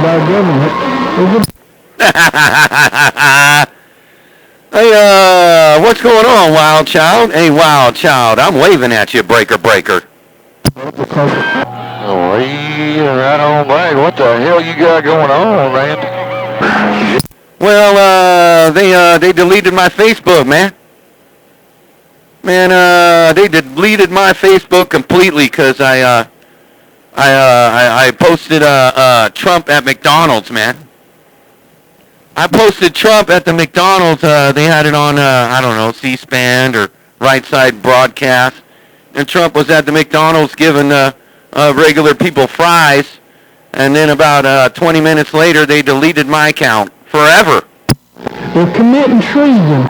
our government. Hey, what's going on, Wild Child? Hey, Wild Child, I'm waving at you, Breaker. Oh, yeah, right on back. What the hell you got going on, man? Well, they deleted my Facebook, man. Man, they deleted my Facebook completely because I posted Trump at McDonald's, man. I posted Trump at the McDonald's. They had it on, I don't know, C-SPAN or Right Side Broadcast. And Trump was at the McDonald's giving regular people fries. And then about 20 minutes later, they deleted my account forever. They're committing treason.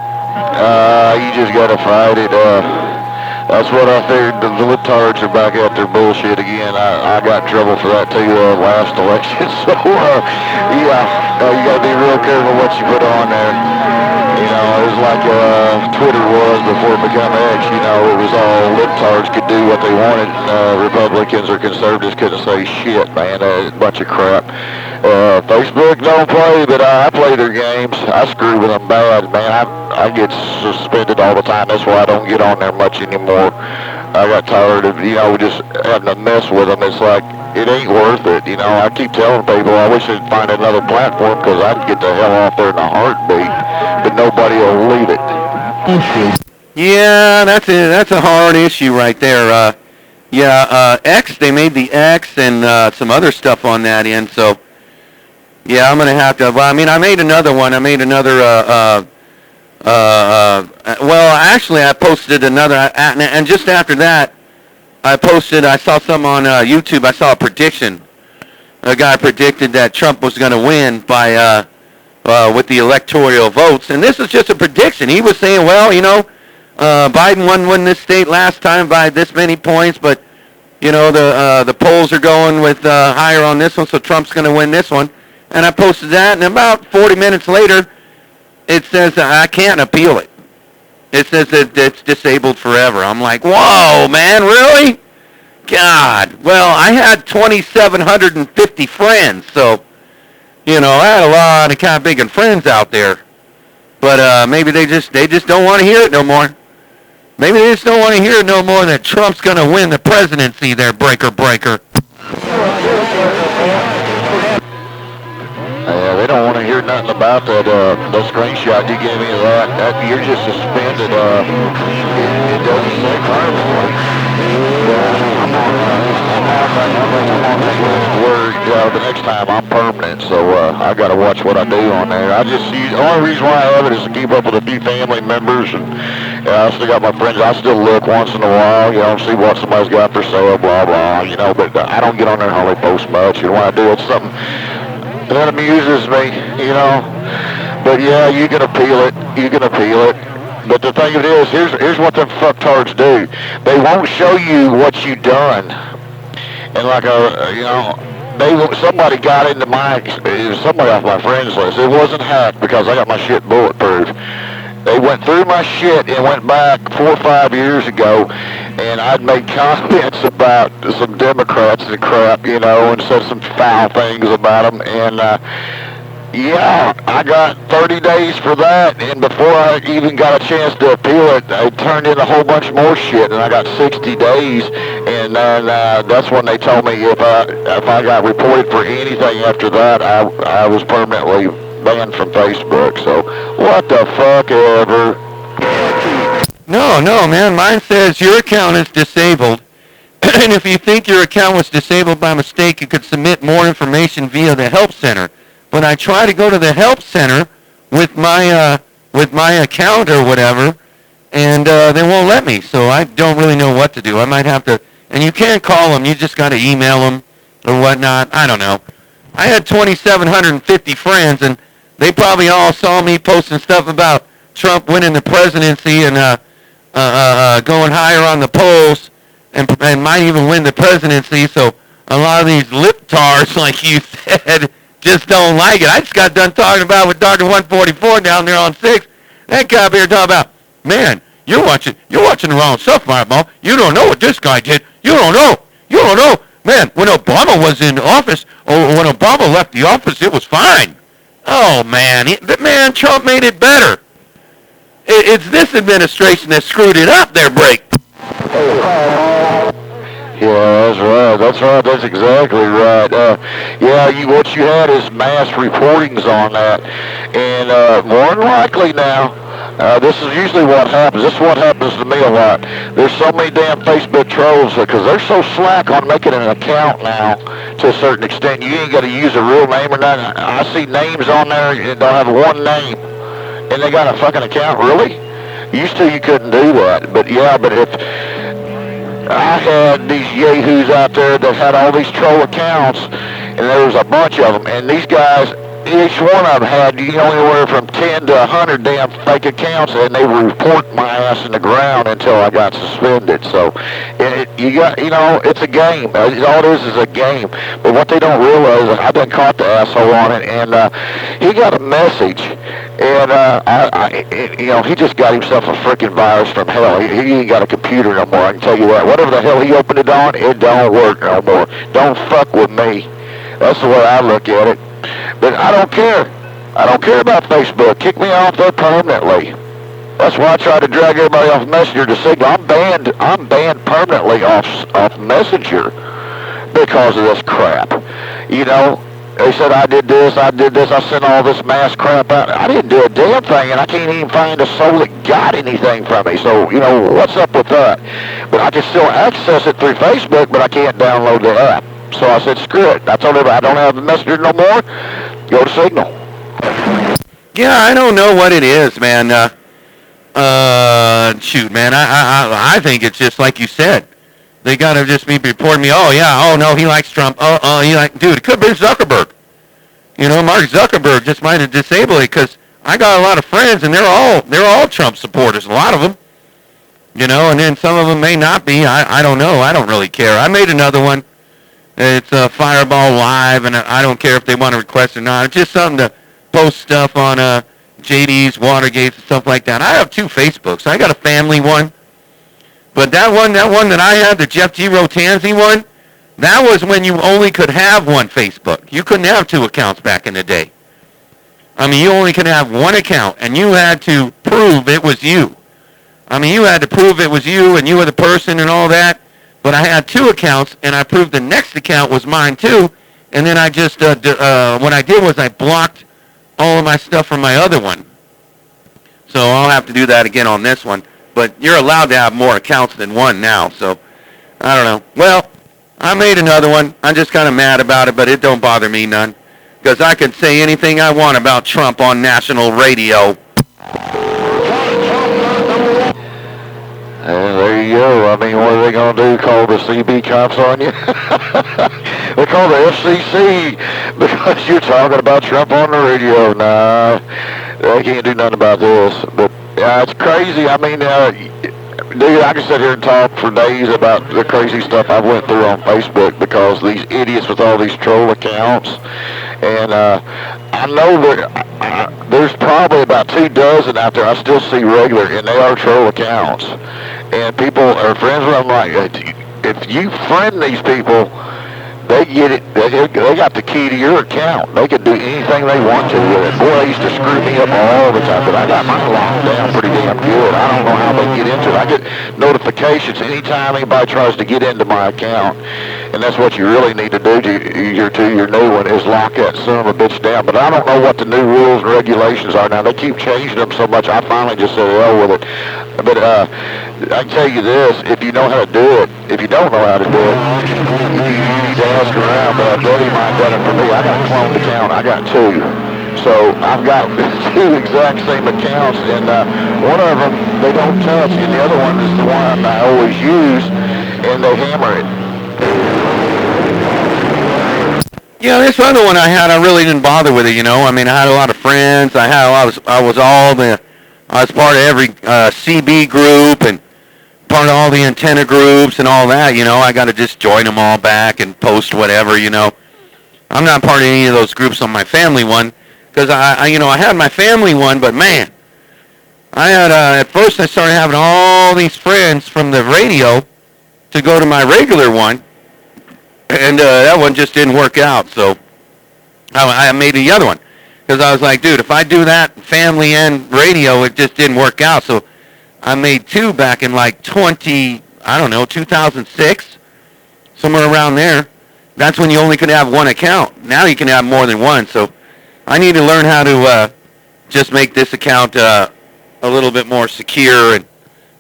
You just gotta fight it. That's what I figured. The libtards are back at their bullshit again. I got in trouble for that too last election. So yeah, you gotta be real careful what you put on there. You know, it was like Twitter was before it became X. You know, it was all libtards could do what they wanted. Republicans or conservatives couldn't say shit, man. A bunch of crap. Facebook don't play, but I play their games. I screw with them bad, man. I get suspended all the time. That's why I don't get on there much anymore. I got tired of, just having to mess with them. It's like, it ain't worth it. I keep telling people I wish I'd find another platform because I'd get the hell off there in a heartbeat, but nobody will leave it. Yeah, that's a hard issue right there. X, they made the X and some other stuff on that end, so yeah, I'm going to have to, I made another one. I made another, actually I posted another, and just after that, I saw some on YouTube, I saw a prediction. A guy predicted that Trump was going to win by, with the electoral votes, and this is just a prediction. He was saying, Biden won this state last time by this many points, but, the polls are going with higher on this one, so Trump's going to win this one. And I posted that, and about 40 minutes later, it says I can't appeal it. It says that it's disabled forever. I'm like, whoa, man, really? God. Well, I had 2,750 friends, so, I had a lot of kind of big friends out there. But maybe they just don't want to hear it no more. Maybe they just don't want to hear it no more that Trump's going to win the presidency there, Breaker. They don't want to hear nothing about that. The screenshot you gave me of that you're just suspended. It doesn't say permanently. I'm on word. The next time I'm permanent, so I got to watch what I do on there. The only reason why I have it is to keep up with a few family members, and I still got my friends. I still look once in a while, see what somebody's got for sale, blah blah. But I don't get on there and hardly post much. When I do, it's something that amuses me, But yeah, you can appeal it. But the thing of it is, here's what them fucktards do. They won't show you what you done. And like somebody got into somebody off my friends list. It wasn't hacked because I got my shit bulletproof. They went through my shit and went back 4 or 5 years ago, and I'd made comments about some Democrats and crap, and said some foul things about them. And I got 30 days for that, and before I even got a chance to appeal it, I turned in a whole bunch more shit, and I got 60 days. And then that's when they told me if I got reported for anything after that, I was permanently banned from Facebook. So what the fuck ever. No, man. Mine says your account is disabled. And if you think your account was disabled by mistake, you could submit more information via the help center. But I try to go to the help center with my account or whatever, and they won't let me. So I don't really know what to do. I might have to. And you can't call them. You just got to email them or whatnot. I don't know. I had 2,750 friends, and they probably all saw me posting stuff about Trump winning the presidency and going higher on the polls and might even win the presidency. So a lot of these libtards, like you said, just don't like it. I just got done talking about with Dr. 144 down there on 6. That guy up here talking about, man, you're watching the wrong stuff, Fireball. You don't know what this guy did. You don't know. Man, when Obama was in office, or when Obama left the office, it was fine. Oh, man. Trump made it better. It's this administration that screwed it up there, Break. Yeah, that's right. That's right. That's exactly right. What you had is mass reportings on that, and more than likely now, this is usually what happens. This is what happens to me a lot. There's so many damn Facebook trolls because they're so slack on making an account now to a certain extent. You ain't got to use a real name or nothing. I see names on there that don't have one name, and they got a fucking account. Really? Used to you couldn't do that, but if I had these yahoos out there that had all these troll accounts, and there was a bunch of them, and these guys, each one of them had anywhere from 10 to 100 damn fake accounts, and they would report my ass in the ground until I got suspended. So, it's a game. All it is a game. But what they don't realize is I done caught the asshole on it, and he got a message, and he just got himself a freaking virus from hell. He ain't got a computer no more, I can tell you that. Whatever the hell he opened it on, it don't work no more. Don't fuck with me. That's the way I look at it. But I don't care. I don't care about Facebook. Kick me off there permanently. That's why I try to drag everybody off Messenger to Signal. I'm banned permanently off Messenger because of this crap. They said I did this, I sent all this mass crap out. I didn't do a damn thing, and I can't even find a soul that got anything from me. So, what's up with that? But I can still access it through Facebook, but I can't download the app. So I said, screw it. I told everybody I don't have the Messenger no more. Go to Signal. Yeah, I don't know what it is, man. Shoot, man. I think it's just like you said. They gotta just be reporting me. Oh yeah. Oh no, he likes Trump. Dude, it could be Zuckerberg. Mark Zuckerberg just might have disabled it because I got a lot of friends and they're all Trump supporters. A lot of them. And then some of them may not be. I don't know. I don't really care. I made another one. It's Fireball Live, and I don't care if they want to request or not. It's just something to post stuff on JD's, Watergate, and stuff like that. I have 2 Facebooks. I got a family one. But that one that I had, the Jeff G. Rotanzi one, that was when you only could have one Facebook. You couldn't have 2 accounts back in the day. I mean, you only could have one account, and you had to prove it was you. I mean, you had to prove it was you, and you were the person and all that. But I had 2 accounts, and I proved the next account was mine too. And then I just, what I did was I blocked all of my stuff from my other one. So I'll have to do that again on this one. But you're allowed to have more accounts than one now, so I don't know. Well, I made another one. I'm just kind of mad about it, but it don't bother me none. Because I can say anything I want about Trump on national radio. There you go. I mean, what are they going to do? Call the CB cops on you? They call the FCC because you're talking about Trump on the radio. Nah, they can't do nothing about this. But yeah, it's crazy. I mean, dude, I can sit here and talk for days about the crazy stuff I went through on Facebook because these idiots with all these troll accounts. And I know that there's probably about 2 dozen out there I still see regular, and they are troll accounts. And people are friends with them. Like, if you friend these people, they get it. They got the key to your account. They can do anything they want to with it. Boy, they used to screw me up all the time, but I got mine locked down pretty damn good. I don't know how they get into it. I get notifications anytime anybody tries to get into my account. And that's what you really need to do to your new one is lock that son of a bitch down. But I don't know what the new rules and regulations are now. They keep changing them so much. I finally just said, hell with it. But I can tell you this, if you know how to do it, if you don't know how to do it, you need to ask around. But a buddy of mine done it for me. I got a cloned account. I got 2. So I've got 2 exact same accounts, and one of them they don't touch, and the other one is the one I always use, and they hammer it. Yeah, this other one I had, I really didn't bother with it. I mean, I had a lot of friends. I was part of every CB group and part of all the antenna groups and all that. I got to just join them all back and post whatever. I'm not part of any of those groups on my family one because I had my family one, but man, I had at first I started having all these friends from the radio to go to my regular one. And that one just didn't work out. So I made the other one because I was like, dude, if I do that family and radio, it just didn't work out. So I made two back in like 2006, somewhere around there. That's when you only could have one account. Now you can have more than one. So I need to learn how to just make this account a little bit more secure and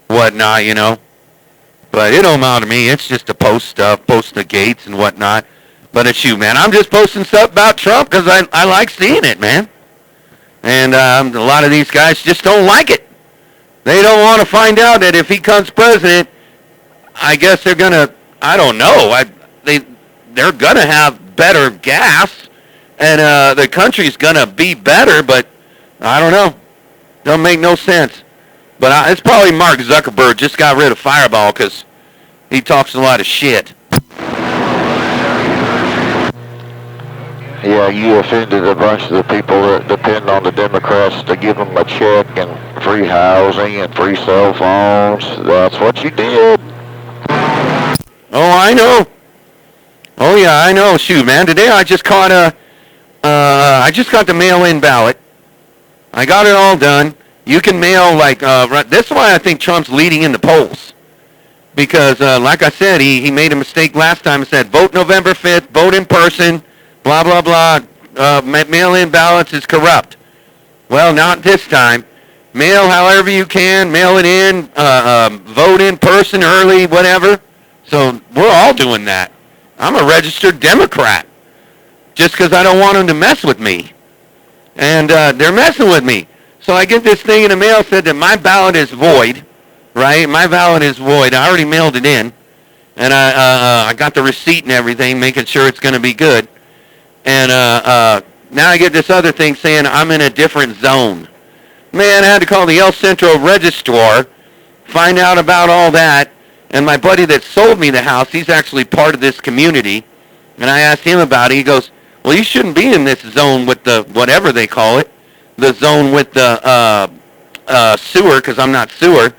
whatnot, you know. But it don't matter to me. It's just to post stuff, post the gates and whatnot. But it's you, man. I'm just posting stuff about Trump because I like seeing it, man. And a lot of these guys just don't like it. They don't want to find out that if he becomes president, I guess they're going to, I don't know, they're going to have better gas, and the country's going to be better, but I don't know. Don't make no sense. But it's probably Mark Zuckerberg just got rid of Fireball because he talks a lot of shit. Yeah, you offended a bunch of the people that depend on the Democrats to give them a check and free housing and free cell phones. That's what you did. Oh, I know. Oh, yeah, I know. Shoot, man. Today I just caught I just got the mail-in ballot. I got it all done. You can mail, like, this is why I think Trump's leading in the polls. Because, like I said, he made a mistake last time and said, vote November 5th, vote in person, blah, blah, blah. Mail-in ballots is corrupt. Well, not this time. Mail however you can, mail it in, vote in person early, whatever. So we're all doing that. I'm a registered Democrat just because I don't want them to mess with me. And they're messing with me. So I get this thing in the mail said that my ballot is void, right? My ballot is void. I already mailed it in. And I got the receipt and everything, making sure it's going to be good. And now I get this other thing saying I'm in a different zone. Man, I had to call the El Centro registrar, find out about all that. And my buddy that sold me the house, he's actually part of this community. And I asked him about it. He goes, well, you shouldn't be in this zone with the, whatever they call it, the zone with the sewer, because I'm not sewer.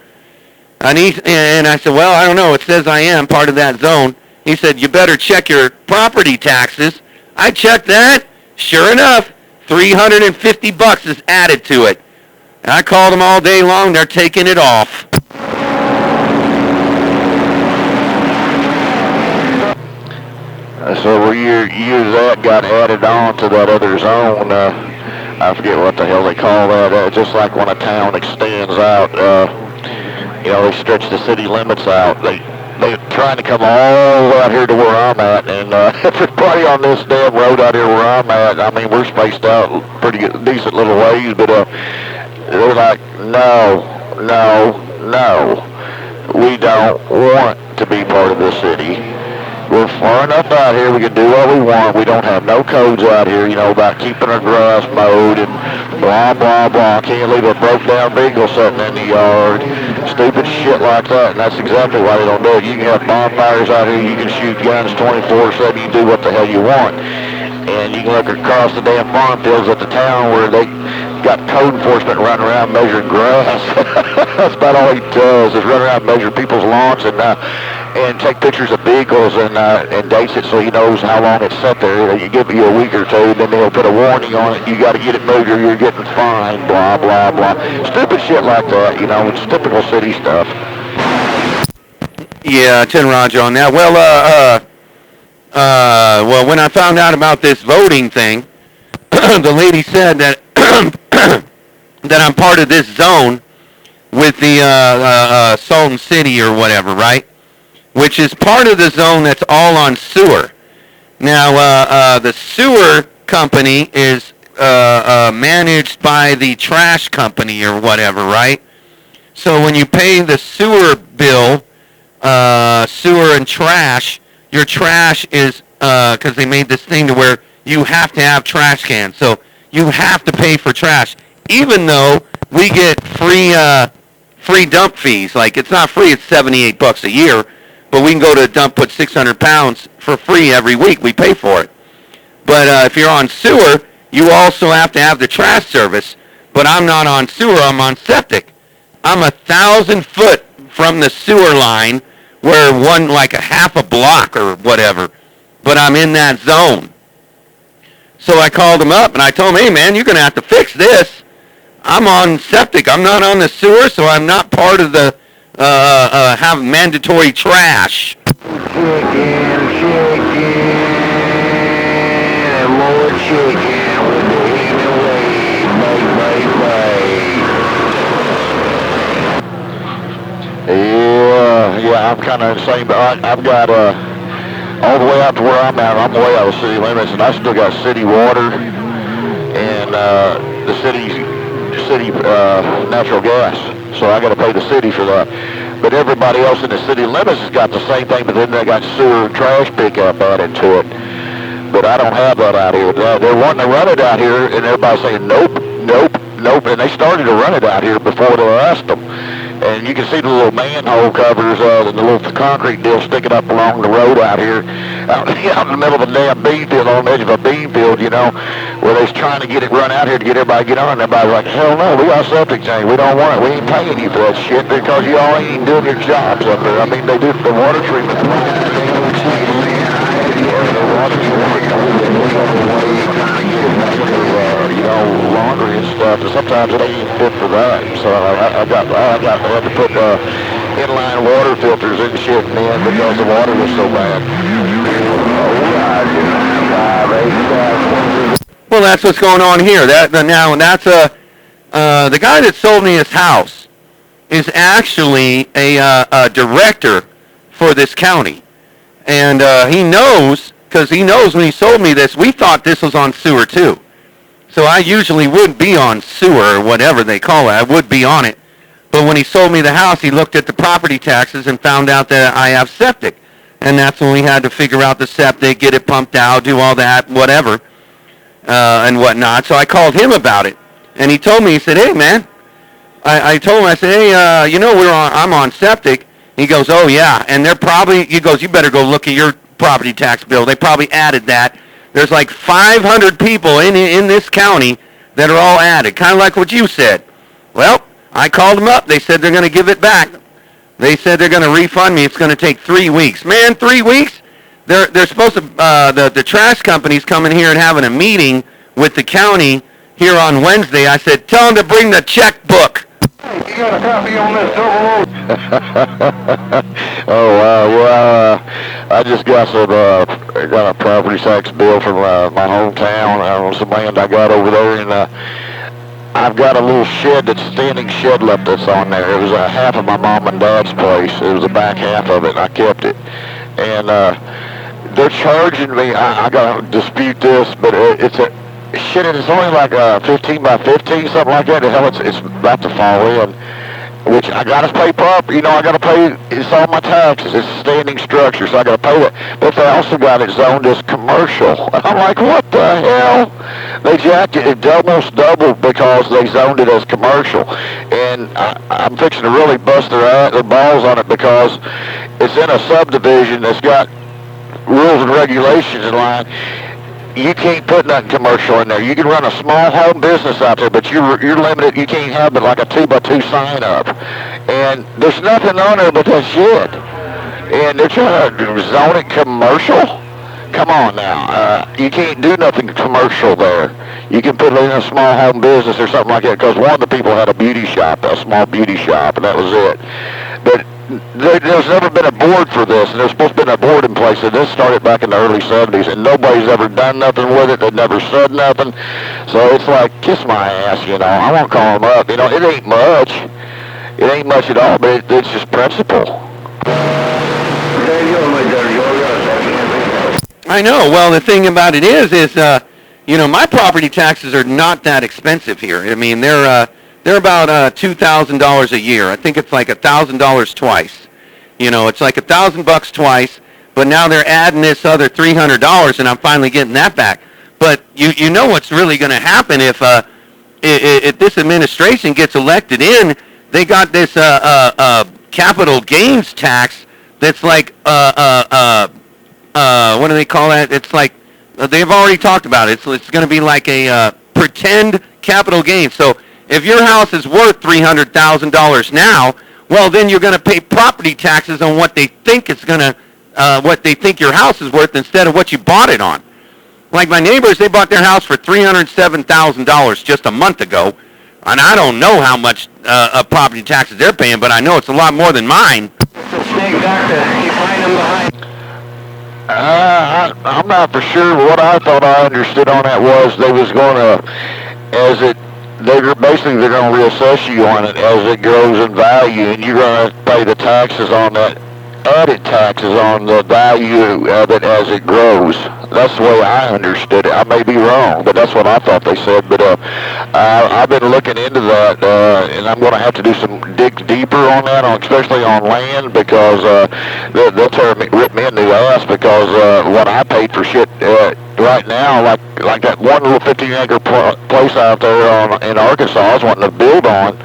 And I said, well, I don't know. It says I am part of that zone. He said, you better check your property taxes. I checked that. Sure enough, $350 is added to it. And I called them all day long. They're taking it off. So where that got added on to that other zone, I forget what the hell they call that, just like when a town extends out, they stretch the city limits out. They're trying to come all out here to where I'm at, and everybody on this damn road out here where I'm at, I mean, we're spaced out pretty good, decent little ways, but they're like, no, we don't want to be part of this city. We're far enough out here, we can do what we want. We don't have no codes out here, about keeping our grass mowed and blah, blah, blah. Can't leave a broke down vehicle sitting in the yard. Stupid shit like that, and that's exactly why they don't do it. You can have bonfires out here, you can shoot guns 24/7, you can do what the hell you want. And you can look across the damn farm fields at the town where they got code enforcement running around measuring grass. That's about all he does, is run around measure people's lawns and take pictures of vehicles and dates it so he knows how long it's set there. You give you a week or two, then they'll put a warning on it. You got to get it moved or you're getting fined, blah, blah, blah. Stupid shit like that, it's typical city stuff. Yeah, 10 Roger on that. Well, when I found out about this voting thing, the lady said that that I'm part of this zone with the Salton City or whatever, right? Which is part of the zone that's all on sewer. Now, the sewer company is managed by the trash company or whatever, right? So when you pay the sewer bill, sewer and trash, your trash is, because they made this thing to where you have to have trash cans. So you have to pay for trash, even though we get free dump fees. Like, it's not free, it's $78 a year. But we can go to a dump, put 600 pounds for free every week. We pay for it. But if you're on sewer, you also have to have the trash service. But I'm not on sewer, I'm on septic. I'm 1,000 foot from the sewer line where like a half a block or whatever but I'm in that zone. So I called him up and I told him, hey man, you're going to have to fix this. I'm on septic. I'm not on the sewer, so I'm not part of the have mandatory trash. More chicken with the evening wave, Yeah, I'm kind of insane, but I've got all the way out to where I'm at. I'm way out of city limits, and I still got city water and the city natural gas. So I got to pay the city for that. But everybody else in the city limits has got the same thing, but then they got sewer and trash pickup added to it. But I don't have that out here. They're wanting to run it out here, and everybody's saying, nope, nope, nope. And they started to run it out here before they asked them. And you can see the little manhole covers and the little concrete deal sticking up along the road out here, out in the middle of a damn bean field, on the edge of a bean field, you know, where they're trying to get it run out here to get everybody to get on. And everybody's like, hell no, we got a septic tank. We don't want it. We ain't paying you for that shit because you all ain't doing your jobs up there. I mean, they do the water treatment plant. Laundry and stuff, and sometimes it ain't fit for that. So I had to put inline water filters in shit man because the water was so bad. Well, that's what's going on here. That's the guy that sold me his house is actually a director for this county, and he knows, because he knows when he sold me this, we thought this was on sewer too. So I usually wouldn't be on sewer or whatever they call it. I would be on it. But when he sold me the house, he looked at the property taxes and found out that I have septic. And that's when we had to figure out the septic, get it pumped out, do all that, whatever, and whatnot. So I called him about it. And he told me, he said, hey, man. I told him, I said, hey, I'm on septic. He goes, oh, yeah. And he goes, you better go look at your property tax bill. They probably added that. There's like 500 people in this county that are all added, kind of like what you said. Well, I called them up. They said they're going to give it back. They said they're going to refund me. It's going to take 3 weeks. Man, 3 weeks? They're supposed to, the trash company's coming here and having a meeting with the county here on Wednesday. I said, tell them to bring the checkbook. You got a copy on this silver Oh, wow. Well, I just got got a property tax bill from my hometown on some land I got over there, and I've got a little shed, that's standing shed left that's on there. It was half of my mom and dad's place. It was the back half of it, and I kept it. And they're charging me, I got to dispute this, but it's a shit, it's only like 15 by 15, something like that. The hell, it's about to fall in, which I got to pay property. You know, I got to pay, it's all my taxes. It's a standing structure, so I got to pay that. But they also got it zoned as commercial. I'm like, what the hell? They jacked it almost doubled because they zoned it as commercial. And I'm fixing to really bust their balls on it because it's in a subdivision that's got rules and regulations in line. You can't put nothing commercial in there. You can run a small home business out there, but you're limited. You can't have but like a 2x2 sign up. And there's nothing on there but that shit. And they're trying to zone it commercial? Come on now. You can't do nothing commercial there. You can put it in a small home business or something like that, because one of the people had a beauty shop, a small beauty shop, and that was it. But there's never been a board for this, and there's supposed to be a board in place, and this started back in the early 70s, and nobody's ever done nothing with it. They've never said nothing. So it's like, kiss my ass, you know. I won't call them up. You know, it ain't much. It ain't much at all, but it's just principle. I know. Well, the thing about it is my property taxes are not that expensive here. I mean, they're about $2,000 a year. I think it's like $1,000 twice. You know, it's like $1,000 twice, but now they're adding this other $300, and I'm finally getting that back. But you know what's really going to happen if this administration gets elected in? They got this capital gains tax that's like what do they call that? It's like they've already talked about it. It's going to be like a pretend capital gain. So if your house is worth $300,000 now, well, then you're going to pay property taxes on what they think it's going to what they think your house is worth instead of what you bought it on. Like my neighbors, they bought their house for $307,000 just a month ago, and I don't know how much of property taxes they're paying, but I know it's a lot more than mine. Snake doctor, you find them behind. I'm not for sure. What I thought I understood on that was they was going to, they're going to reassess you on it as it grows in value, and you're going to pay the taxes on that, added taxes on the value of it as it grows. That's the way I understood it. I may be wrong, but that's what I thought they said. But I've been looking into that, and I'm going to have to do some digs deeper on that, especially on land, because they'll rip me a new ass, because what I paid for shit right now, like that one little 15-acre place out there in Arkansas I was wanting to build on.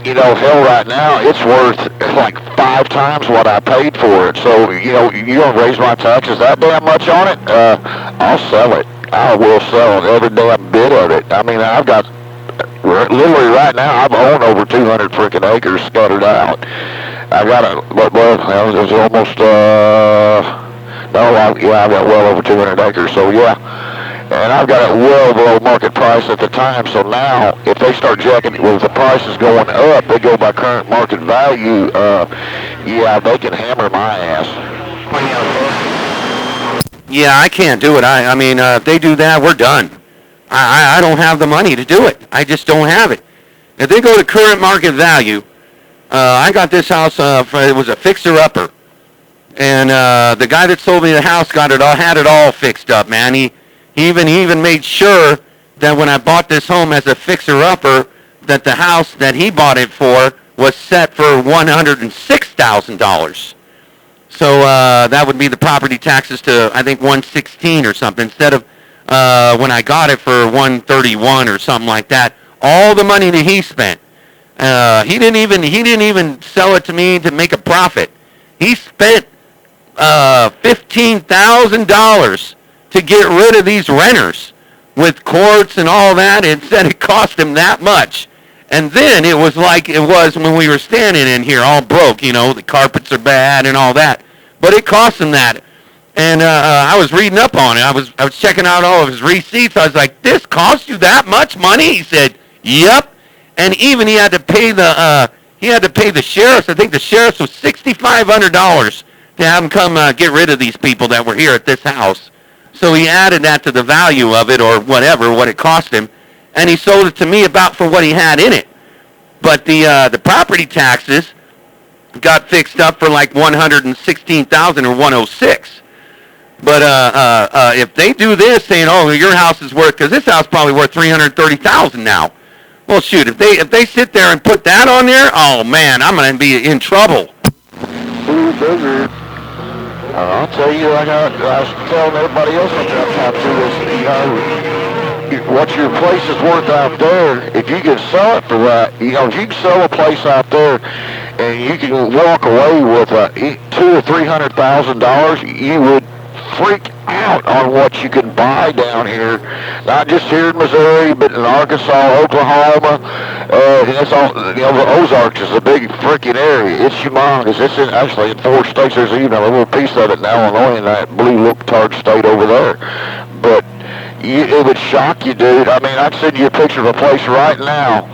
You know, hell, right now, it's worth like 5 times what I paid for it. So, you know, you're going to raise my taxes that damn much on it? I'll sell it. I will sell it, every damn bit of it. I mean, I've got, literally right now, I've owned over 200 freaking acres scattered out. I got it, well, it was almost, I've got well over 200 acres, so yeah. And I've got it well below market price at the time, so now if they start jacking it with the prices going up, they go by current market value, yeah, they can hammer my ass. Yeah, I can't do it. I mean, if they do that, we're done. I don't have the money to do it. I just don't have it. If they go to current market value, I got this house, it was a fixer-upper. And the guy that sold me the house had it all fixed up, man. He even made sure that when I bought this home as a fixer-upper, that the house that he bought it for was set for $106,000. So that would be the property taxes to, I think, $116 or something, instead of when I got it for $131 or something like that. All the money that he spent, he didn't even sell it to me to make a profit. He spent $15,000 to get rid of these renters with courts and all that, and said it cost him that much. And then it was like it was when we were standing in here all broke, you know, the carpets are bad and all that. But it cost him that. And I was reading up on it. I was checking out all of his receipts. I was like, this cost you that much money? He said, yep. And even he had to pay the sheriffs. I think the sheriffs was $6,500 to have them come get rid of these people that were here at this house. So he added that to the value of it, or whatever, what it cost him, and he sold it to me about for what he had in it. But the property taxes got fixed up for like $116,000 or $106. But if they do this, saying, "Oh, your house is worth," because this house is probably worth $330,000 now. Well, shoot, if they sit there and put that on there, oh man, I'm gonna be in trouble. Ooh, booger. I'll tell you, like I was telling everybody else I talked to this, you know, what your place is worth out there, if you can sell it for that, you know, if you can sell a place out there and you can walk away with $200,000 or $300,000, you would freak out on what you can buy down here, not just here in Missouri, but in Arkansas, Oklahoma, and it's all, you know, the Ozarks is a big freaking area. It's humongous. It's actually in 4 states. There's even a little piece of it in Illinois, in that blue look-tard state over there. But it would shock you, dude. I mean, I'd send you a picture of a place right now,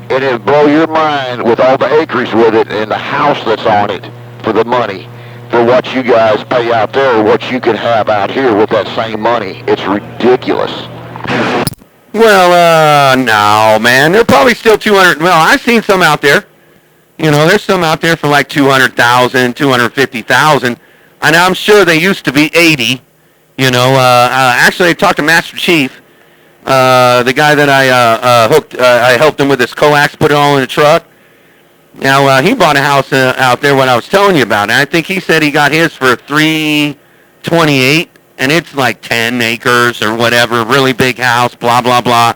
and it'd blow your mind with all the acreage with it and the house that's on it for the money. For what you guys pay out there, what you can have out here with that same money. It's ridiculous. Well, no, man. They're probably still 200. Well, I've seen some out there. You know, there's some out there for like 200,000, 250,000. And I'm sure they used to be 80. You know, actually, I talked to Master Chief, the guy that I helped him with his coax, put it all in the truck. Now, he bought a house out there, what I was telling you about, and I think he said he got his for $328, and it's like 10 acres or whatever, really big house, blah, blah, blah.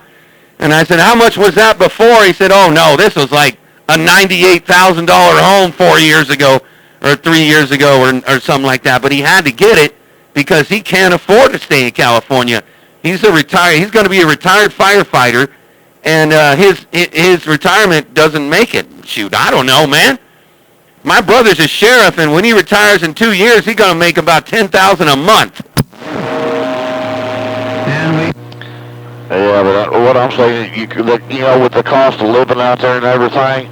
And I said, how much was that before? He said, oh, no, this was like a $98,000 home 4 years ago or 3 years ago or something like that. But he had to get it because he can't afford to stay in California. He's going to be a retired firefighter, and his retirement doesn't make it. Shoot, I don't know, man. My brother's a sheriff, and when he retires in 2 years, he's gonna make about $10,000 a month. Yeah, but what I'm saying, you know, with the cost of living out there and everything,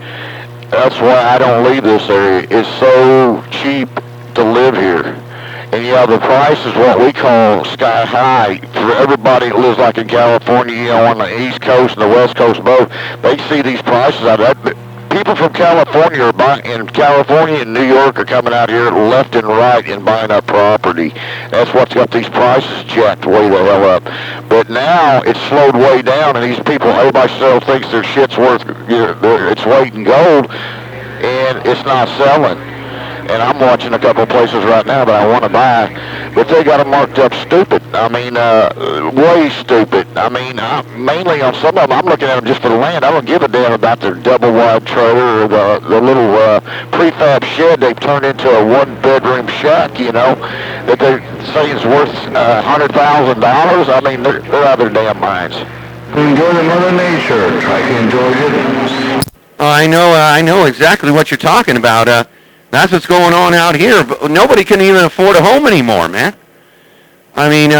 that's why I don't leave this area. It's so cheap to live here. And yeah, the price is what we call sky high for everybody that lives like in California, you know, on the East Coast and the West Coast both. They see these prices out there. People from California are buying, in California and New York are coming out here left and right and buying up property. That's what's got these prices jacked way the hell up. But now it's slowed way down, and these people, everybody still thinks their shit's worth, its weight in gold, and it's not selling. And I'm watching a couple of places right now that I want to buy, but they got them marked up stupid. I mean, way stupid. I mean, mainly on some of them, I'm looking at them just for the land. I don't give a damn about their double-wide trailer or the little prefab shed they've turned into a one-bedroom shack, you know, that they say is worth $100,000. I mean, they're out of their damn minds. Enjoy the Mother Nature. Try to enjoy it. I know exactly what you're talking about. That's what's going on out here. But nobody can even afford a home anymore, man. I mean,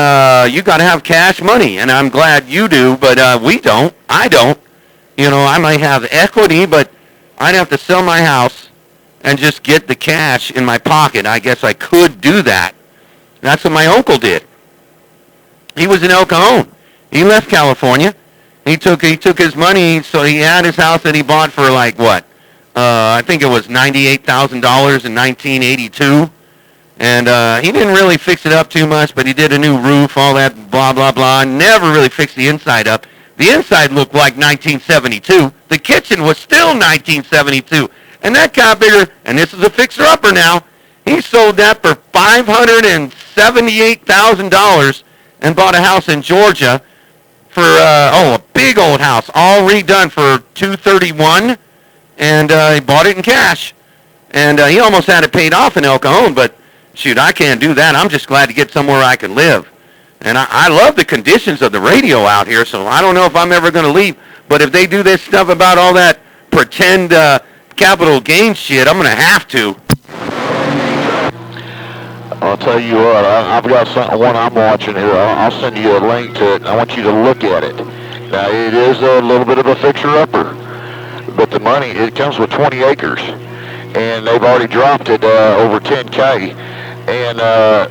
you got to have cash money, and I'm glad you do, but we don't. I don't. You know, I might have equity, but I'd have to sell my house and just get the cash in my pocket. I guess I could do that. That's what my uncle did. He was in El Cajon. He left California. He took his money, so he had his house that he bought for like what? I think it was $98,000 in 1982. And he didn't really fix it up too much, but he did a new roof, all that blah, blah, blah. Never really fixed the inside up. The inside looked like 1972. The kitchen was still 1972. And that got bigger, and this is a fixer-upper now. He sold that for $578,000 and bought a house in Georgia for, a big old house, all redone for $231,000. And he bought it in cash. And he almost had it paid off in El Cajon, but shoot, I can't do that. I'm just glad to get somewhere I can live. And I love the conditions of the radio out here, so I don't know if I'm ever going to leave. But if they do this stuff about all that pretend capital gains shit, I'm going to have to. I'll tell you what, I've got one I'm watching here. I'll send you a link to it. I want you to look at it. Now, it is a little bit of a fixer-upper. But the money, it comes with 20 acres, and they've already dropped it over 10K. And I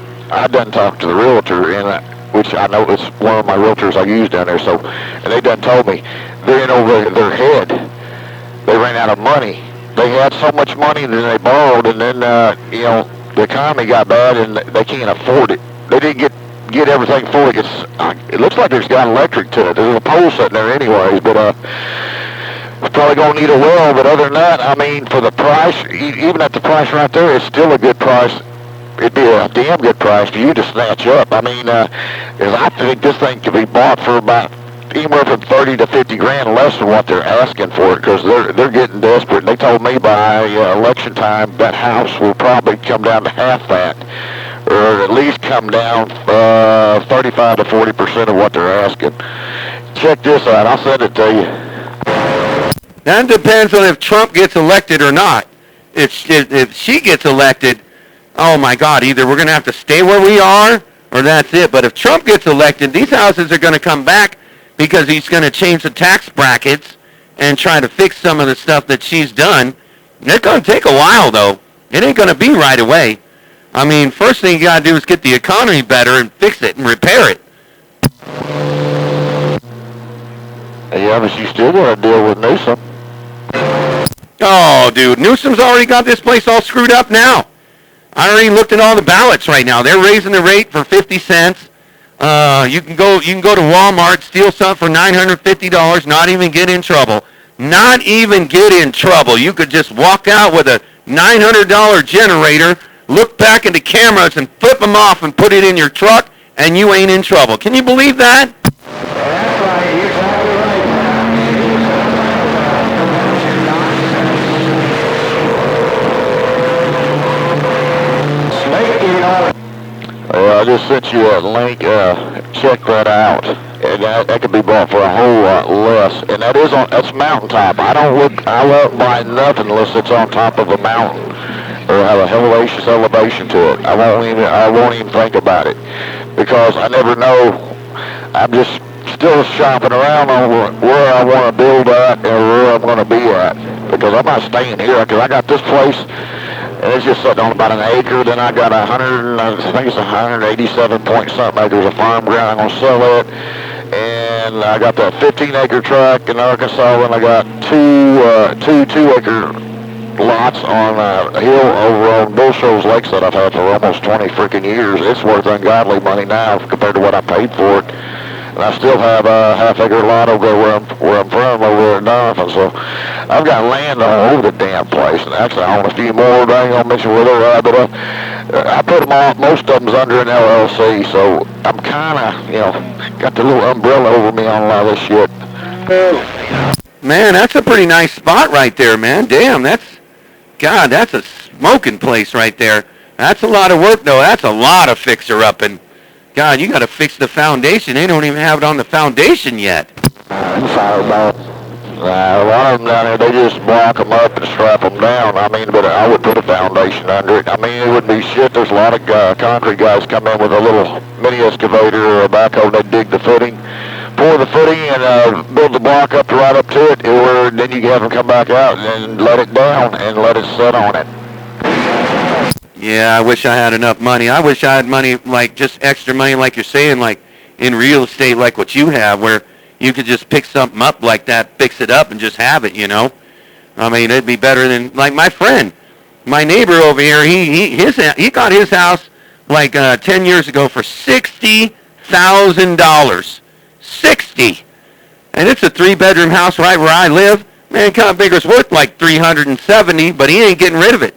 done talked to the realtor, and which I know it's one of my realtors I use down there. So, and they done told me they're in over their head. They ran out of money. They had so much money that they borrowed, and then you know, the economy got bad, and they can't afford it. They didn't get everything fully. It looks like there's got electric to it. There's a pole sitting there, anyways, but. It's probably going to need a well, but other than that, I mean, for the price, even at the price right there, it's still a good price. It'd be a damn good price for you to snatch up. I mean, I think this thing could be bought for about anywhere from 30 to 50 grand less than what they're asking for it, because they're getting desperate. They told me by election time that house will probably come down to half that, or at least come down 35 to 40% of what they're asking. Check this out. I'll send it to you. That depends on if Trump gets elected or not. If she gets elected, oh my God, either we're going to have to stay where we are or that's it. But if Trump gets elected, these houses are going to come back because he's going to change the tax brackets and try to fix some of the stuff that she's done. It's going to take a while, though. It ain't going to be right away. I mean, first thing you got to do is get the economy better and fix it and repair it. Yeah, but you still got to deal with Newsom. Oh, dude, Newsom's already got this place all screwed up now. I already looked at all the ballots right now. They're raising the rate for 50 cents. You can go to Walmart, steal something for $950, not even get in trouble. Not even get in trouble. You could just walk out with a $900 generator, look back at the cameras and flip them off and put it in your truck, and you ain't in trouble. Can you believe that? That's right. You're exactly right. I just sent you a link. Check that out. And that could be bought for a whole lot less. And that's mountaintop. I won't buy nothing unless it's on top of a mountain or have a elevation to it. I won't even think about it because I never know. I'm just still shopping around on where I want to build at and where I'm going to be at, because I'm not staying here, because I got this place and it's just sitting on about an acre. Then I got I think it's 187 point something acres of farm ground. I'm going to sell it, and I got that 15-acre tract in Arkansas, and I got two 2-acre lots on a hill over on Bull Shoals Lakes that I've had for almost 20 freaking years. It's worth ungodly money now compared to what I paid for it. And I still have a half-acre lot over there where I'm from, over there in Donovan. So I've got land all over the damn place. And actually, I own a few more. I ain't gonna mention where they're at, but I put them all. Most of them's under an LLC. So I'm kind of, got the little umbrella over me on a lot of this shit. Man, that's a pretty nice spot right there, man. Damn, that's a smoking place right there. That's a lot of work, though. That's a lot of fixer-upping. God, you got to fix the foundation. They don't even have it on the foundation yet. Fireball. A lot of them down there, they just block them up and strap them down. But I would put a foundation under it. It wouldn't be shit. There's a lot of concrete guys come in with a little mini excavator or a backhoe, and they dig the footing, pour the footing, and build the block up right up to it, or then you have them come back out and let it down and let it sit on it. Yeah, I wish I had enough money. I wish I had money, like just extra money, like you're saying, like in real estate, like what you have, where you could just pick something up like that, fix it up, and just have it, it'd be better than, like my friend, my neighbor over here, he got his house like 10 years ago for $60,000. 60. And it's a 3-bedroom house right where I live. Man, kind of bigger's worth like 370, but he ain't getting rid of it.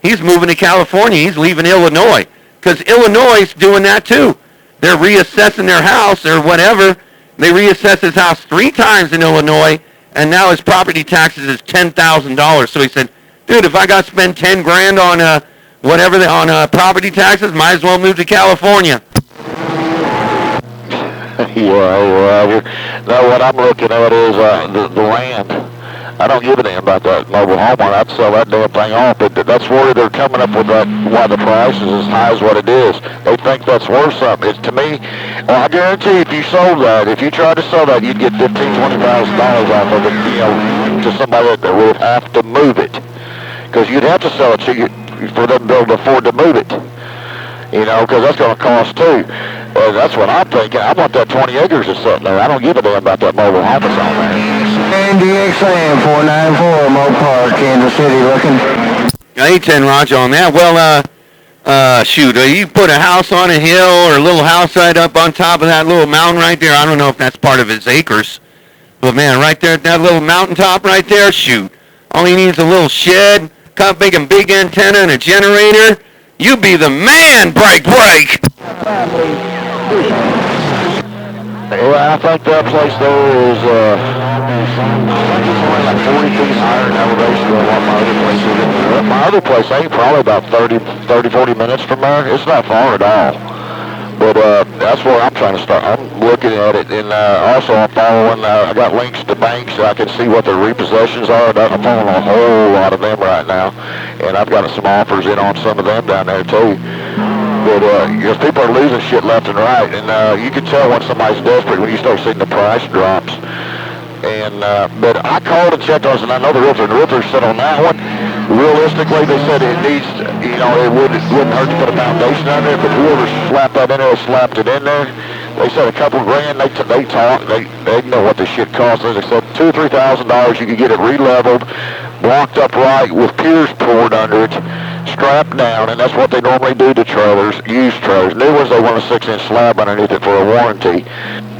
He's moving to California. He's leaving Illinois because Illinois is doing that too. They're reassessing their house or whatever. They reassessed his house 3 times in Illinois, and now his property taxes is $10,000. So he said, dude, if I got to spend 10 grand on on property taxes, might as well move to California. Yeah, now what I'm looking at is the land. I don't give a damn about that mobile home one. I'd sell that damn thing off, but that's where they're coming up with that, why the price is as high as what it is. They think that's worth something. To me, I guarantee if you sold that, if you tried to sell that, you'd get $15,000, $20,000 off of it, to somebody that would have to move it. Because you'd have to sell it for them to be able to afford to move it. Because that's going to cost too. That's what I'm thinking. I want that 20 acres that's sitting there. I don't give a damn about that mobile home that's on there. NDXM 494, Mopar, Kansas City, looking. 810 Roger on that. Well, shoot, you put a house on a hill or a little house right up on top of that little mountain right there. I don't know if that's part of his acres. But, man, right there at that little mountaintop right there, shoot. All he needs is a little shed, big antenna, and a generator. You be the man, break. Well, I think that place there is, only like 40 feet higher in elevation than what my other place is. My other place ain't probably about 40 minutes from there. It's not far at all. But that's where I'm trying to start. I'm looking at it, and also I'm following, I got links to banks so I can see what their repossessions are. I'm following a whole lot of them right now, and I've got some offers in on some of them down there too. But people are losing shit left and right, and you can tell when somebody's desperate when you start seeing the price drops. And but I called and checked on it, and I know the realtor said on that one, realistically, they said it needs, it wouldn't hurt to put a foundation under it, but whoever slapped that in there slapped it in there. They said a couple grand. They talked. They know what this shit costs. They said $2,000 or $3,000. You could get it re-leveled, blocked up right with piers poured under it, strapped down, and that's what they normally do to trailers, used trailers. New ones, they want a 6-inch slab underneath it for a warranty.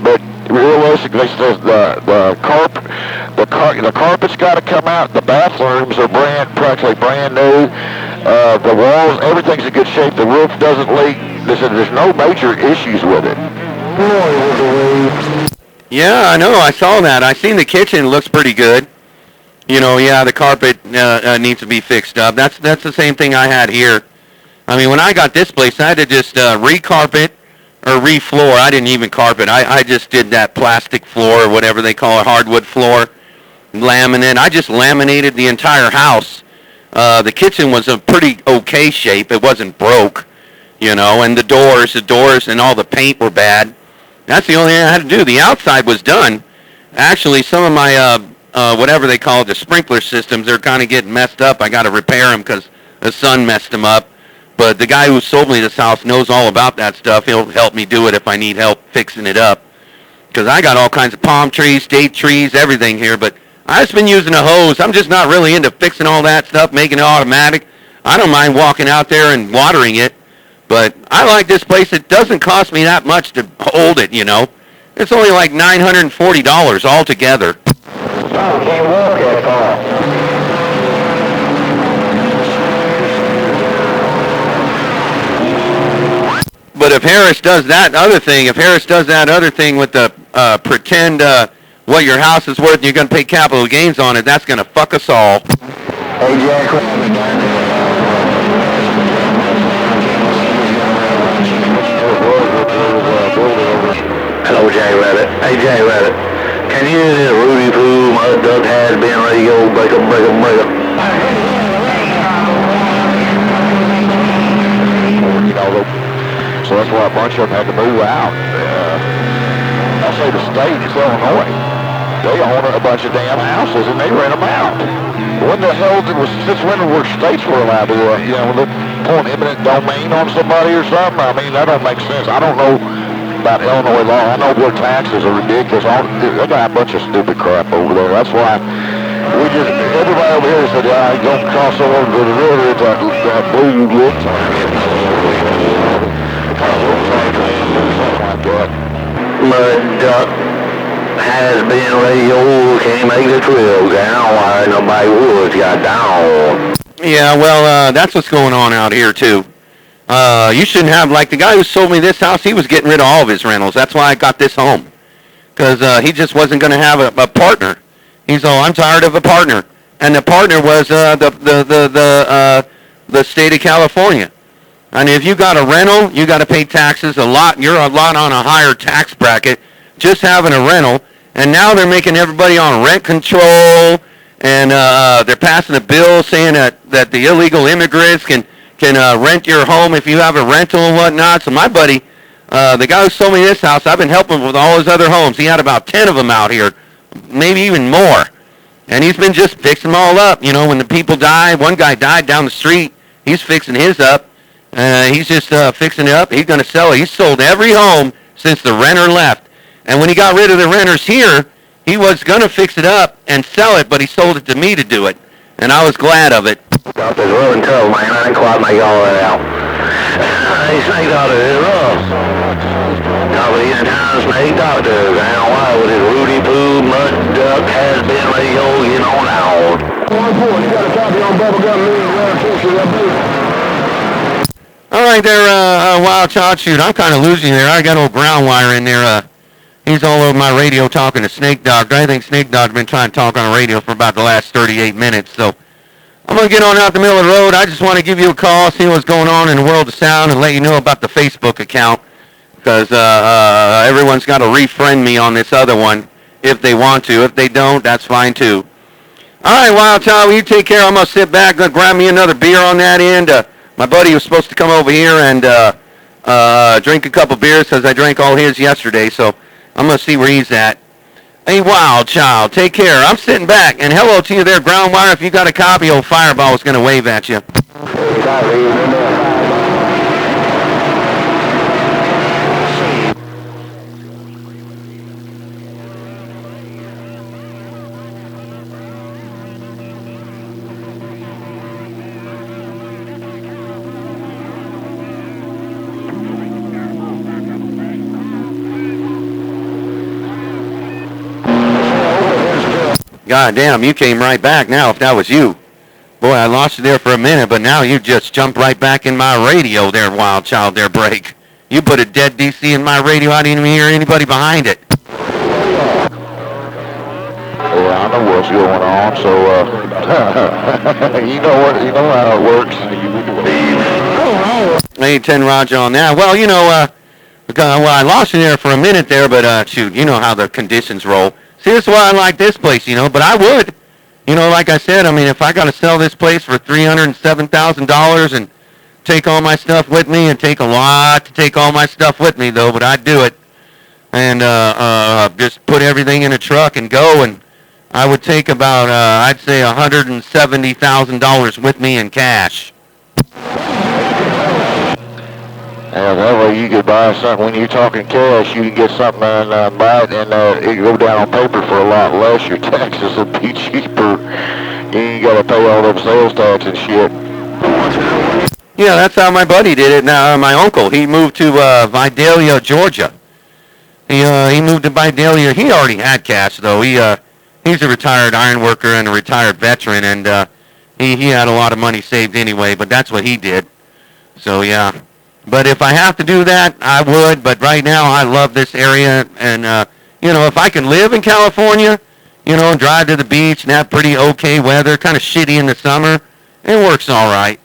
But realistically, the carpet's got to come out. The bathrooms are practically brand new. The walls, everything's in good shape. The roof doesn't leak. They said there's no major issues with it. Yeah, I know. I saw that. I seen the kitchen. Looks pretty good. The carpet needs to be fixed up. That's the same thing I had here. When I got this place, I had to just recarpet, or re-floor. I didn't even carpet. I just did that plastic floor or whatever they call it, hardwood floor, laminate. I just laminated the entire house. The kitchen was a pretty okay shape. It wasn't broke, you know, and the doors and all the paint were bad. That's the only thing I had to do. The outside was done. Actually, some of my, whatever they call it, the sprinkler systems, they're kind of getting messed up. I got to repair them because the sun messed them up. But the guy who sold me this house knows all about that stuff. He'll help me do it if I need help fixing it up. Because I got all kinds of palm trees, date trees, everything here. But I've just been using a hose. I'm just not really into fixing all that stuff, making it automatic. I don't mind walking out there and watering it. But I like this place. It doesn't cost me that much to hold it, you know. It's only like $940 altogether. Oh, can't walk that far. But if Harris does that other thing with the pretend what your house is worth and you're going to pay capital gains on it, that's going to fuck us all. Hey, Jack. Hello, Jay Rabbit. Hey, Jay Rabbit. Can you hear this Rudy Poo, Mud Duck has been radio, break 'em, break 'em, break 'em? You know, so that's why a bunch of them had to move out. I'll say the state is Illinois. They own a bunch of damn houses and they rent them out. When the hell since when were states were allowed to, you know, put eminent domain on somebody or something? I mean, that don't make sense. I don't know about Illinois law. I know their taxes are ridiculous. They got a bunch of stupid crap over there. That's why everybody over here said, don't cross over to the river. It's that blue lip. Mud Duck has been radio, can't make the trail down why nobody woods got down. Yeah, well, that's what's going on out here, too. You shouldn't have, like the guy who sold me this house, he was getting rid of all of his rentals. That's why I got this home. Because he just wasn't going to have a partner. He's all, I'm tired of a partner. And the partner was the state of California. And if you got a rental, you got to pay taxes a lot. You're a lot on a higher tax bracket just having a rental. And now they're making everybody on rent control. And they're passing a bill saying that the illegal immigrants can rent your home if you have a rental and whatnot. So my buddy, the guy who sold me this house, I've been helping him with all his other homes. He had about 10 of them out here, maybe even more. And he's been just fixing them all up. You know, when the people die, one guy died down the street. He's fixing his up. He's just fixing it up. He's going to sell it. He's sold every home since the renter left. And when he got rid of the renters here, he was going to fix it up and sell it, but he sold it to me to do it. And I was glad of it. Got this rubbing toe, man. I didn't quite make all that out. Hey, snake doctor, it's rough. Now, but he's in town, snake doctor. Now, why with his Rudy Poo, Mud Duck has been radio, you know now. 1-4, you got a copy on Bubblegum News, All right there, Wild Child. Shoot, I'm kind of losing there. I got old ground wire in there. He's all over my radio talking to Snake Doctor. I think Snake Doctor's been trying to talk on the radio for about the last 38 minutes. So I'm going to get on out the middle of the road. I just want to give you a call, see what's going on in the world of sound, and let you know about the Facebook account. Because everyone's got to refriend me on this other one if they want to. If they don't, that's fine too. All right, Wild Child, you take care. I'm going to sit back, going to grab me another beer on that end. My buddy was supposed to come over here and drink a couple beers because I drank all his yesterday, so I'm going to see where he's at. Hey, Wild Child, take care. I'm sitting back, and hello to you there, Ground Wire. If you got a copy, old Fireball is going to wave at you. God damn, you came right back now if that was you. Boy, I lost you there for a minute, but now you just jumped right back in my radio there, Wild Child, there, Break. You put a dead DC in my radio. I didn't even hear anybody behind it. Yeah, I know what's going on, so, you know how it works. Hey, 10 Roger on that. Well, you know, Well, I lost you there for a minute there, but shoot, you know how the conditions roll. See, that's why I like this place, you know. But I would, you know, like I said, I mean, if I got to sell this place for $307,000 and take all my stuff with me, and take a lot to take all my stuff with me, though, but I'd do it, and just put everything in a truck and go, and I would take about, I'd say, $170,000 with me in cash. Yeah, that way you could buy something. When you're talking cash, you can get something and buy it, and it can go down on paper for a lot less. Your taxes would be cheaper. You ain't got to pay all them sales tax and shit. Yeah, that's how my buddy did it. Now, my uncle, he moved to Vidalia, Georgia. He moved to Vidalia. He already had cash, though. He's a retired iron worker and a retired veteran, and he had a lot of money saved anyway, but that's what he did. So, yeah. But if I have to do that, I would. But right now, I love this area. And, you know, if I can live in California, you know, and drive to the beach and have pretty okay weather, kind of shitty in the summer, it works all right.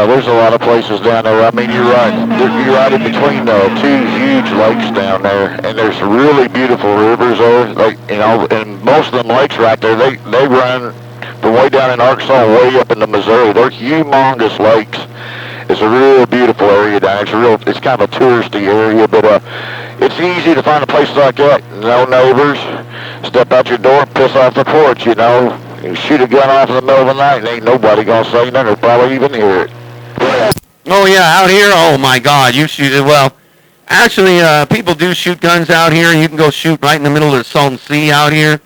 There's a lot of places down there. I mean, you're right. You're right in between two huge lakes down there, and there's really beautiful rivers there. Like, you know, and most of them lakes right there, they run from way down in Arkansas way up into Missouri. They're humongous lakes. It's a real beautiful area down there. It's kind of a touristy area, but it's easy to find a place like that. No neighbors. Step out your door and piss off the porch, you know. You shoot a gun off in the middle of the night and ain't nobody gonna say nothing or probably even hear it. Oh, yeah, out here? Oh, my God, you shoot it. Well, actually, people do shoot guns out here. You can go shoot right in the middle of the Salton Sea out here.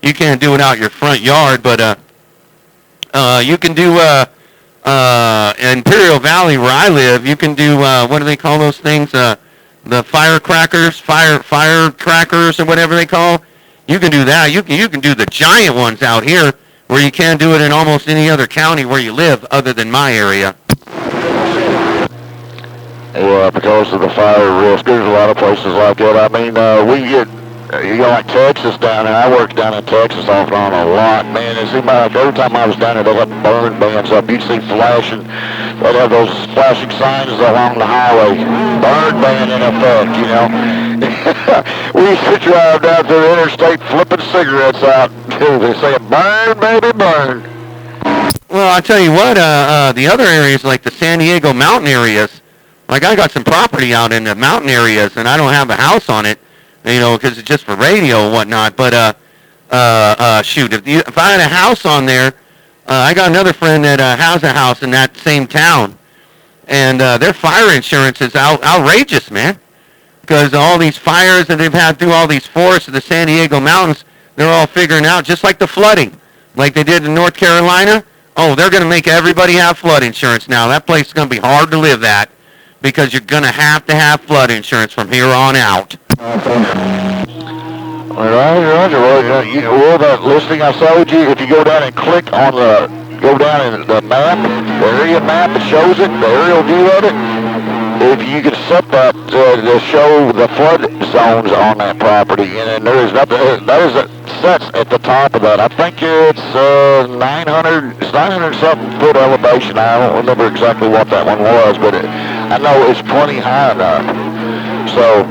You can't do it out your front yard, but you can do Imperial Valley where I live. You can do what do they call those things? The firecrackers or whatever they call. You can do that. You can do the giant ones out here where you can't do it in almost any other county where you live other than my area. Yeah, because of the fire risk, there's a lot of places like that. I mean, we get, you know, like Texas down there. I worked down in Texas off and on a lot, man. It seemed like every time I was down there, they had burn bans up. You'd see flashing. They'd have those flashing signs along the highway. Burn ban in effect, you know. We used to drive down through the interstate flipping cigarettes out. They say, burn, baby, burn. Well, I'll tell you what, the other areas like the San Diego mountain areas, like I got some property out in the mountain areas, and I don't have a house on it, you know, because it's just for radio and whatnot. But shoot, if I had a house on there, I got another friend that has a house in that same town, and their fire insurance is outrageous, man, because all these fires that they've had through all these forests of the San Diego mountains, they're all figuring out, just like the flooding, like they did in North Carolina. Oh, they're going to make everybody have flood insurance now. That place is going to be hard to live at, because you're going to have flood insurance from here on out. Roger. Well, that listing I showed you, if you go down and click on the map, the area map, it shows it, the aerial view of it. If you can set that to show the flood zones on that property, and then there is nothing, that is sets at the top of that. I think it's 900 something foot elevation. I don't remember exactly what that one was, but I know it's plenty high enough. So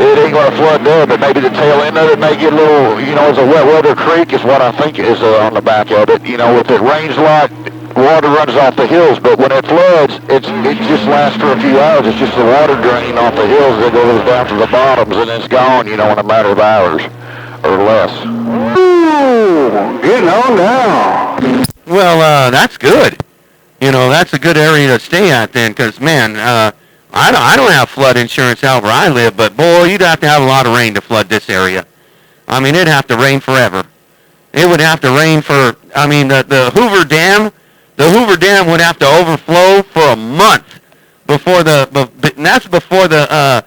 it ain't going to flood there, but maybe the tail end of it may get a little, you know, it's a wet weather creek is what I think is on the back of it. You know, if it rains a lot, water runs off the hills, but when it floods, it just lasts for a few hours. It's just the water draining off the hills that goes down to the bottoms, and it's gone, you know, in a matter of hours or less. Ooh, getting on now. Well, that's good. You know, that's a good area to stay at then, because, man, I don't have flood insurance out where I live, but, boy, you'd have to have a lot of rain to flood this area. I mean, it'd have to rain forever. It would have to rain for, I mean, the Hoover Dam would have to overflow for a month before and that's before the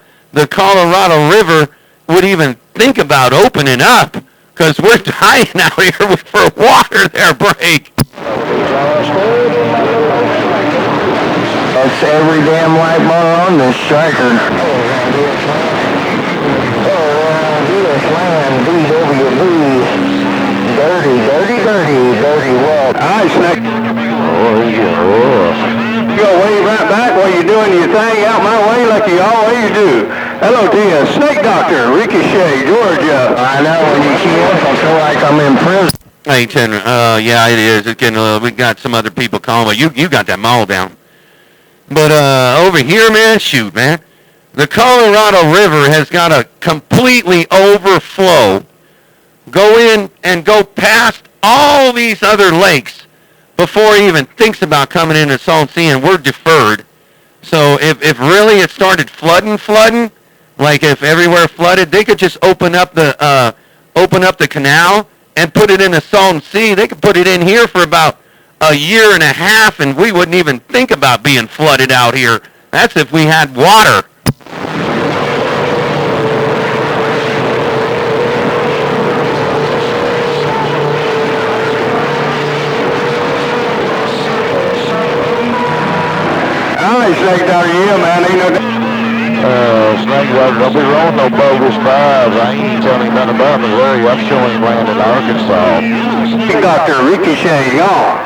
Colorado River would even think about opening up, because we're dying out here for water there, break. That's every damn light bar on this striker. Dirty wet. All right, Snake. Oh, yeah. You go wave right back while you're doing your everything out my way like you always do. Hello to you, Snake Doctor, Ricochet, Georgia. I know, when you can't, I feel like I'm in prison. Hey, Tanner. Yeah, it is. It's getting we got some other people calling, but you got that mall down. But over here, man, shoot, man. The Colorado River has got to completely overflow, go in and go past all these other lakes before it even thinks about coming into Salton Sea, and we're deferred. So if really it started flooding, like if everywhere flooded, they could just open up the canal and put it in the Salton Sea. They could put it in here for about a year and a half, and we wouldn't even think about being flooded out here. That's if we had water. Snake Doctor, yeah, man, ain't no... Snake Doctor, don't be rolling no bogus vibes. I ain't telling him nothing about Missouri. I'm showing him land in Arkansas. Snake Doctor, Ricochet, y'all.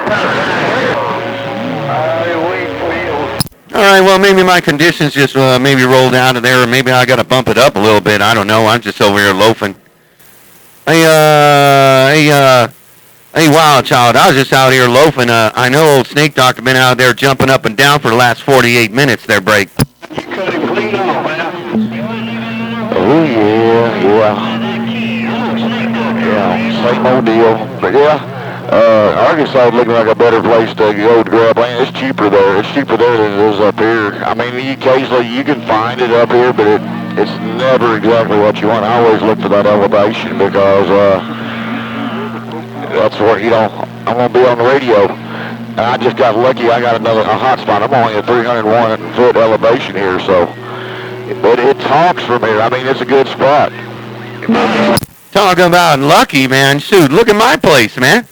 All right, well, maybe my conditions just maybe rolled out of there, or maybe I got to bump it up a little bit. I don't know. I'm just over here loafing. Hey, Wild Child, I was just out here loafing. I know old Snake Doctor been out there jumping up and down for the last 48 minutes there, Break. You cut him clean off, man. Oh, yeah, same old deal. But yeah, Arkansas is looking like a better place to go to grab land. It's cheaper there. It's cheaper there than it is up here. I mean, occasionally you can find it up here, but it's never exactly what you want. I always look for that elevation because that's where, I'm going to be on the radio. And I just got lucky. I got a hot spot. I'm only at 301 foot elevation here, so. But it talks from here. I mean, it's a good spot. Talking about lucky, man. Shoot, look at my place, man.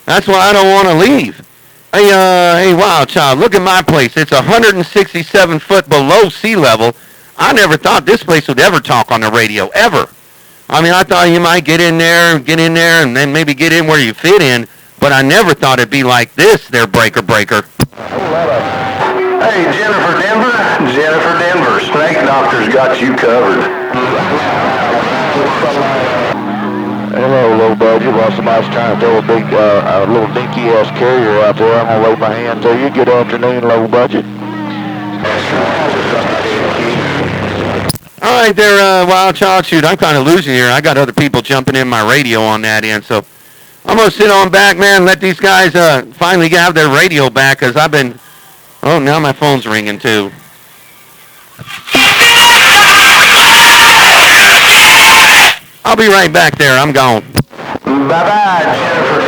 That's why I don't want to leave. Hey, Wild Child, look at my place. It's 167 foot below sea level. I never thought this place would ever talk on the radio, ever. I mean, I thought you might get in there, and then maybe get in where you fit in, but I never thought it'd be like this there, Breaker. Hey, Jennifer Denver, Snake Doctor's got you covered. Hello, little buddy. While somebody's trying to throw a little dinky-ass carrier out there, I'm going to lay my hand to you. Good afternoon, low budget. All right there, Wild Child. Shoot, I'm kind of losing here. I got other people jumping in my radio on that end, so I'm going to sit on back, man, and let these guys finally have their radio back, because I've been... Oh, now my phone's ringing, too. I'll be right back there. I'm gone. Bye-bye, Jennifer